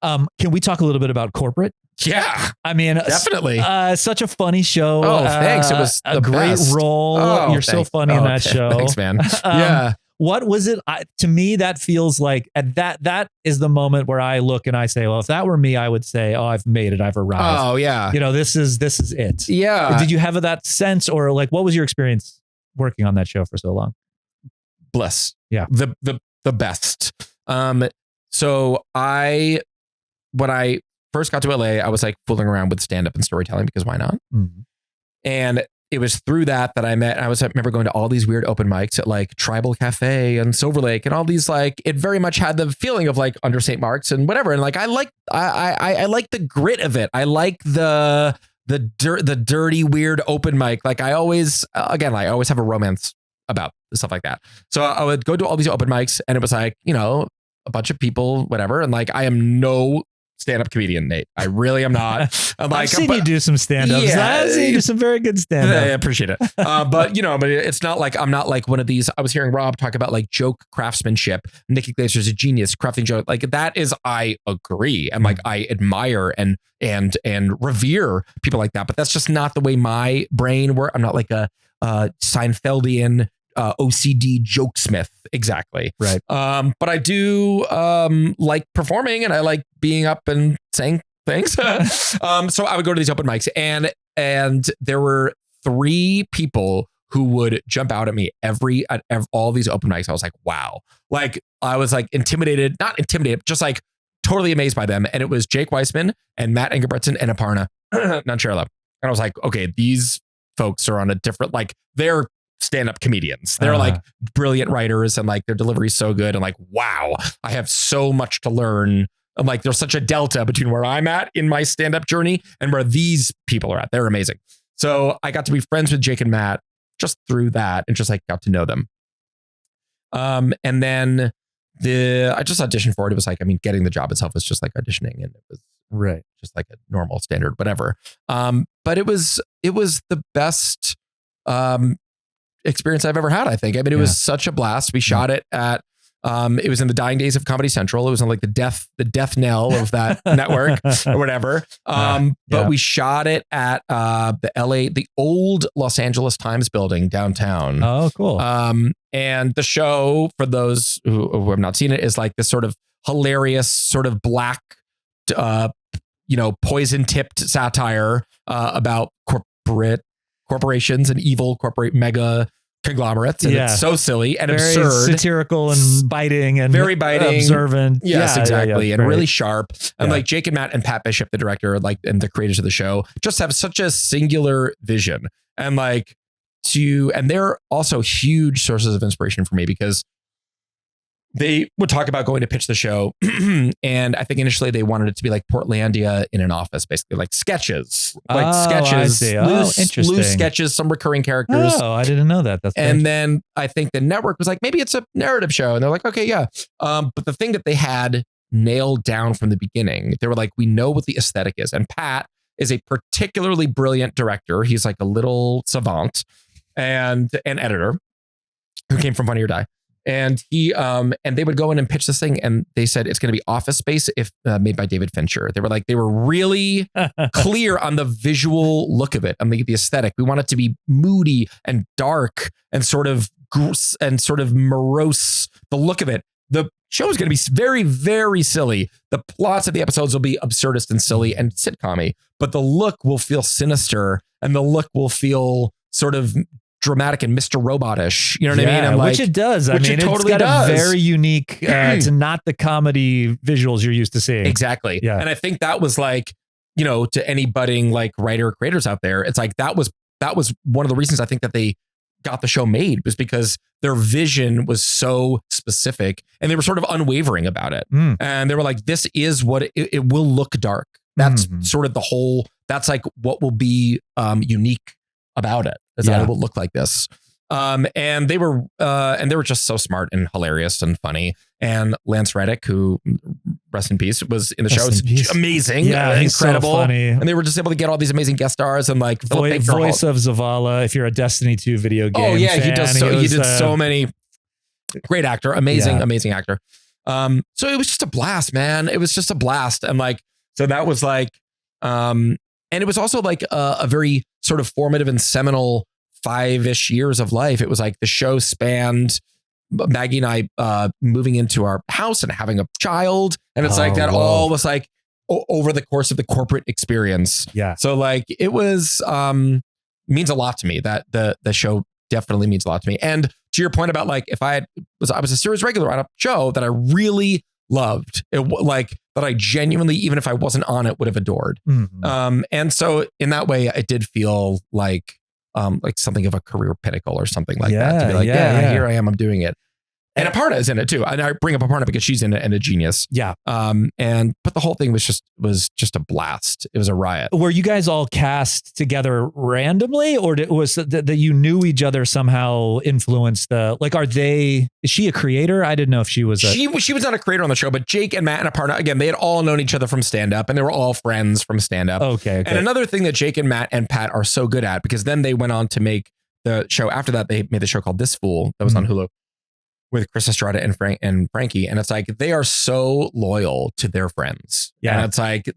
Can we talk a little bit about Corporate? Yeah, I mean, definitely. Such a funny show. Oh, thanks. It was a the great best. role. Oh, You're so funny in that show. Thanks, man. Yeah. What was it? To me, that feels like that is the moment where I look and I say, well, if that were me, I would say, oh, I've made it. I've arrived. Oh, yeah. This is it. Yeah. Did you have that sense, or like, what was your experience working on that show for so long? Bliss. Yeah. The best. So when I first got to LA, I was like fooling around with stand-up and storytelling because why not? Mm-hmm. And it was through that I remember going to all these weird open mics at like Tribal Cafe and Silver Lake and all these, like, it very much had the feeling of like Under St. Mark's and whatever. And like, I like the grit of it. I like the dirty, weird open mic. Like I always have a romance about stuff like that. So I would go to all these open mics and it was like, a bunch of people, whatever. And like, I am no stand-up comedian, Nate. I really am not. I've seen you do some stand-ups. Yeah, I've seen you do some very good stand-up. I appreciate it. But it's not like I'm not like one of these. I was hearing Rob talk about like joke craftsmanship. Nikki Glazer's a genius crafting joke. Like that is, I agree. And like I admire and revere people like that. But that's just not the way my brain works. I'm not like a Seinfeldian OCD jokesmith. Exactly. Right. But I do like performing and I like being up and saying things. So I would go to these open mics and there were 3 people who would jump out at me at all these open mics. I was like, wow. Like I was like not intimidated, just like totally amazed by them. And it was Jake Weissman and Matt Engelbretson and Aparna Nancherla. And I was like, okay, these folks are on a different, like they're stand-up comedians. They're like brilliant writers and like their delivery is so good. And like, wow, I have so much to learn. I'm like, there's such a delta between where I'm at in my stand-up journey and where these people are at. They're amazing. So I got to be friends with Jake and Matt just through that and just like got to know them. And then I just auditioned for it. It was like, I mean, getting the job itself was just like auditioning and it was right, just like a normal standard, whatever. But it was the best experience I've ever had, I think. I mean, it was such a blast. We shot it at it was in the dying days of Comedy Central. It was on like the death knell of that network or whatever. But we shot it at the old Los Angeles Times building downtown. Oh, cool. And the show, for those who have not seen it, is like this sort of hilarious, sort of black, poison tipped satire about corporations and evil corporate mega conglomerates, and it's so silly and very absurd, satirical and biting and very biting, observant. Yes, exactly, and right. really sharp. And like Jake and Matt and Pat Bishop, the director, like and the creators of the show, just have such a singular vision, and like and they're also huge sources of inspiration for me because they would talk about going to pitch the show. And I think initially they wanted it to be like Portlandia in an office, basically like sketches, sketches, loose sketches, some recurring characters. Oh, I didn't know that. And then I think the network was like, maybe it's a narrative show. And they're like, okay, yeah. But the thing that they had nailed down from the beginning, they were like, we know what the aesthetic is. And Pat is a particularly brilliant director. He's like a little savant and an editor who came from Funny or Die. And he and they would go in and pitch this thing, and they said it's going to be Office Space if made by David Fincher. They were really clear on the visual look of it, on the aesthetic. We want it to be moody and dark and sort of morose. The look of it. The show is going to be very, very silly. The plots of the episodes will be absurdist and silly and sitcom-y, but the look will feel sinister, and the look will feel sort of dramatic and Mr. Robot-ish, you know what I mean? And which it does. I mean, totally it's got a very unique, it's not the comedy visuals you're used to seeing. Exactly. Yeah. And I think that was like, to any budding like writer creators out there, it's like, that was one of the reasons I think that they got the show made, was because their vision was so specific and they were sort of unwavering about it. And they were like, this is what it will look dark. That's sort of that's like what will be unique about it, is that it will look like this. And they were just so smart and hilarious and funny. And Lance Reddick, who, rest in peace, was in the show. It's amazing, incredible, so funny. And they were just able to get all these amazing guest stars and like voice of Zavala. If you're a Destiny 2 video game, he fan, did so many. Great actor, amazing actor. So it was just a blast, man. It was just a blast. And like, so that was like, and it was also like a very sort of formative and seminal 5-ish years of life. It was like the show spanned Maggie and I moving into our house and having a child. And it's like that all was like over the course of the corporate experience. Yeah. So like it was means a lot to me. That the show definitely means a lot to me. And to your point about like if I was a series regular on a show that I really loved, like that I genuinely, even if I wasn't on it, would have adored. Mhm. And so in that way, it did feel like something of a career pinnacle or something like that. To be like, here I am, I'm doing it. And Aparna is in it too. And I bring up Aparna because she's in it and a genius. Yeah. But the whole thing was just a blast. It was a riot. Were you guys all cast together randomly, or was that you knew each other somehow influenced the, like, is she a creator? I didn't know if she was She was not a creator on the show, but Jake and Matt and Aparna, again, they had all known each other from stand up and they were all friends from stand up. Okay. And another thing that Jake and Matt and Pat are so good at, because then they went on to make the show after that, they made the show called This Fool that was on Hulu with Chris Estrada and Frankie. And it's like, they are so loyal to their friends. Yeah. And it's like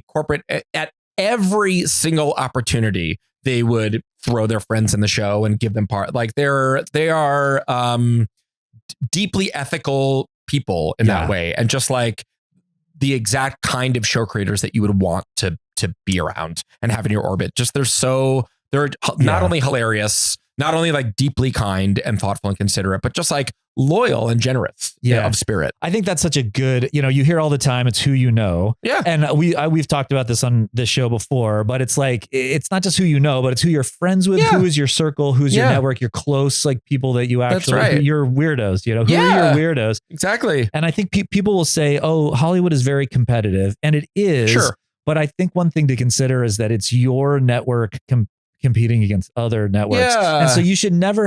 corporate at every single opportunity, they would throw their friends in the show and give them part. Like they are deeply ethical people in that way. And just like the exact kind of show creators that you would want to be around and have in your orbit. Just they're not only hilarious, not only like deeply kind and thoughtful and considerate, but just like loyal and generous of spirit. I think that's such a good, you hear all the time, it's who you know. Yeah. And we've talked about this on this show before, but it's like, it's not just who you know, but it's who you're friends with, who is your circle, who's your network, your close, like people that you actually, your weirdos, who are your weirdos. Exactly. And I think people will say, oh, Hollywood is very competitive, and it is. Sure. But I think one thing to consider is that it's your network competing against other networks. And so you should never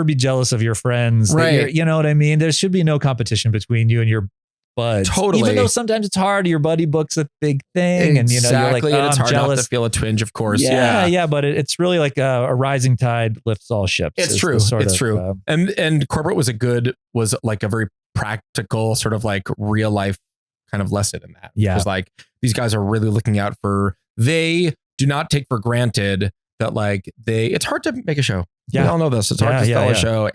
be jealous of your friends. Right. You know what I mean? There should be no competition between you and your buds. Totally. Even though sometimes it's hard, your buddy books a big thing and you're like, oh, and it's I'm hard jealous. not to feel a twinge, of course. Yeah. But it's really like a rising tide lifts all ships. It's true. It's true. And corporate was like a very practical sort of like real life kind of lesson in that. Yeah. Because like these guys are really looking out they do not take for granted that like it's hard to make a show. Yeah. We all know this. It's hard to sell a show.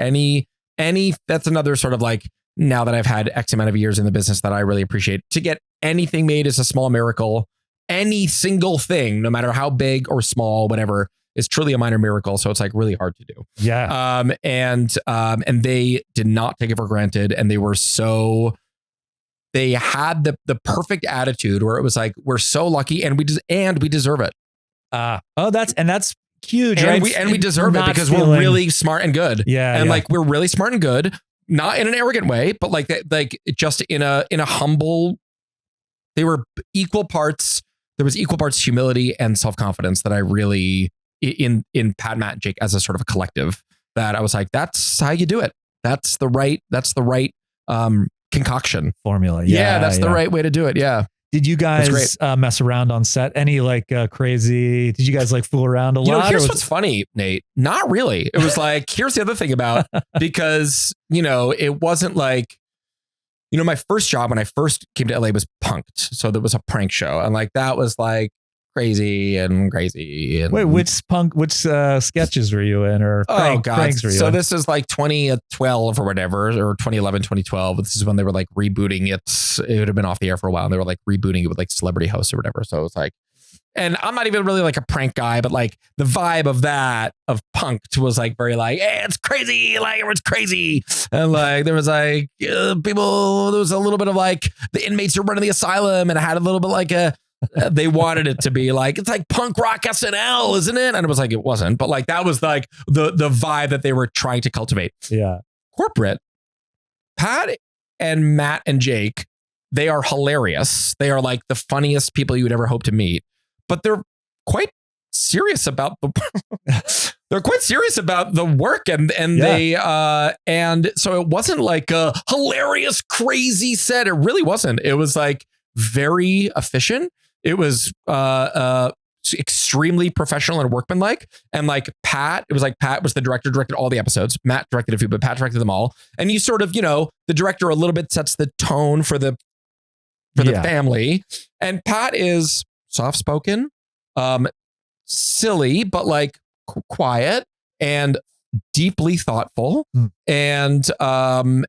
That's another sort of like, now that I've had X amount of years in the business, that I really appreciate. To get anything made is a small miracle. Any single thing, no matter how big or small, whatever, is truly a minor miracle. So it's like really hard to do. Yeah. And they did not take it for granted. And they had the perfect attitude where it was like, we're so lucky and we deserve it. That's huge, and right? We deserve it because we're really smart and good. Yeah. And like, we're really smart and good, not in an arrogant way, but like just in a humble, they were equal parts. There was equal parts humility and self-confidence that I really, in Pat, Matt, and Jake as a sort of a collective, that I was like, that's how you do it. That's the right concoction formula. That's the right way to do it. Yeah. Did you guys mess around on set? Any like crazy? Did you guys like fool around a lot? Here's what's funny, Nate. Not really. It was like, here's the other thing about, because, it wasn't like, my first job when I first came to LA was Punked. So there was a prank show. And like, that was like crazy. And wait, which sketches were you in, or pranks were you in? This is like 2012 or whatever, or 2011, 2012. This is when they were like rebooting it. It would have been off the air for a while, and they were like rebooting it with like celebrity hosts or whatever. So it was like, and I'm not even really like a prank guy, but like the vibe of Punked was like very like, hey, it's crazy, like everyone's crazy, and like there was like people. There was a little bit of like the inmates are running the asylum, and I had a little bit like they wanted it to be like, it's like punk rock SNL, isn't it? And it was like, it wasn't, but like that was like the vibe that they were trying to cultivate. Yeah. Corporate, Pat and Matt and Jake, they are hilarious. They are like the funniest people you would ever hope to meet, but they're quite serious about they're quite serious about the work and so it wasn't like a hilarious, crazy set. It really wasn't. It was like very efficient. It was extremely professional and workmanlike. And like Pat was the director, directed all the episodes. Matt directed a few, but Pat directed them all. And you sort of, the director a little bit sets the tone for the family. And Pat is soft-spoken, silly, but like quiet and deeply thoughtful and no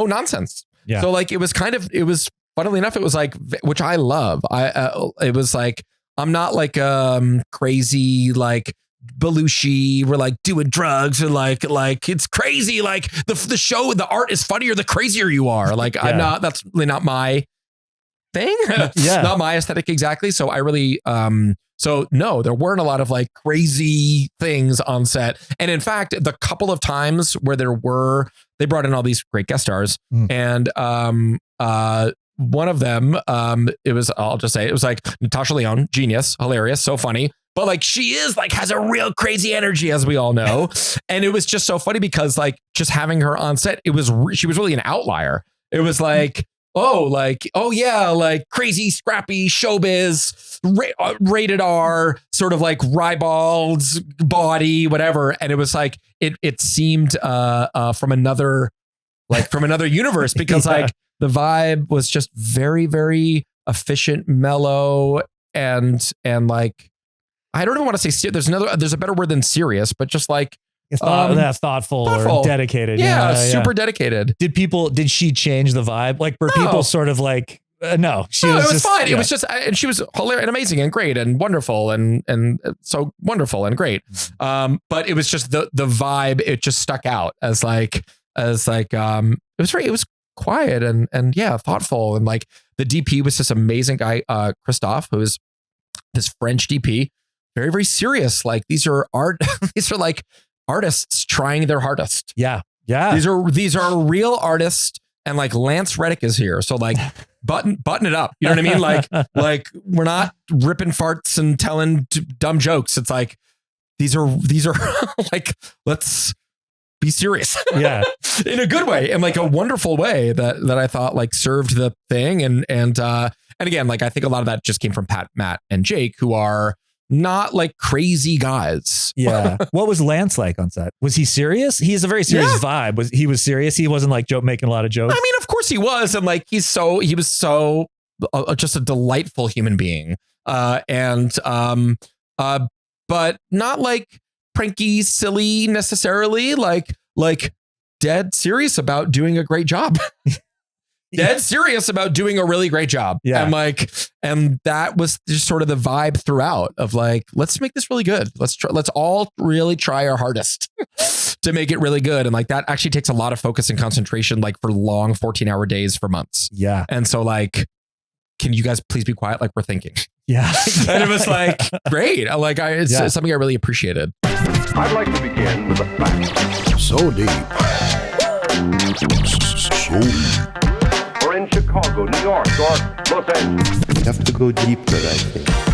nonsense. Yeah. So like it was funnily enough, it was like, which I love. It was like, I'm not like crazy, like Belushi, we're like doing drugs or like it's crazy. Like the show, the art is funnier the crazier you are. Like that's really not my thing. Not my aesthetic exactly. So I really, no, there weren't a lot of like crazy things on set. And in fact, the couple of times where they brought in all these great guest stars and one of them, it was like Natasha Lyonne, genius, hilarious, so funny. But like she is like has a real crazy energy, as we all know. And it was just so funny because like just having her on set, she was really an outlier. It was like, like crazy, scrappy showbiz, rated R, sort of like ribald body, whatever. And it was like it seemed from another universe because like the vibe was just very, very efficient, mellow, and like I don't even want to say there's a better word than serious, but just like thoughtful or dedicated. Yeah, super dedicated. Did she change the vibe? Like were people sort of like no, it was fine. Yeah. It was just, and she was hilarious and amazing and great and wonderful and so wonderful and great. But it was just the vibe. It just stuck out as like it was quiet and thoughtful. And like the DP was this amazing guy, Christophe, who is this French DP, very, very serious. Like these are like artists trying their hardest. Yeah. These are real artists. And like Lance Reddick is here. So like button it up. You know what I mean? Like we're not ripping farts and telling dumb jokes. It's like, these are like, let's be serious. Yeah. In a good way and like a wonderful way that I thought like served the thing. And again, like I think a lot of that just came from Pat, Matt and Jake, who are not like crazy guys. Yeah. What was Lance like on set? Was he serious? He has a very serious vibe. He was serious. He wasn't like making a lot of jokes. I mean, of course he was. And like, he was so just a delightful human being. But not like pranky, silly necessarily, like dead serious about doing a great job. Dead serious about doing a really great job. Yeah. And that was just sort of the vibe throughout of like, let's make this really good. Let's all really try our hardest to make it really good. And like, that actually takes a lot of focus and concentration, like for long 14-hour days for months. Yeah. And so like, can you guys please be quiet? Like we're thinking. Yeah. And it was like, great. It's something I really appreciated. I'd like to begin with a fact. So deep. Or in Chicago, New York, or Los Angeles. You have to go deeper, I think.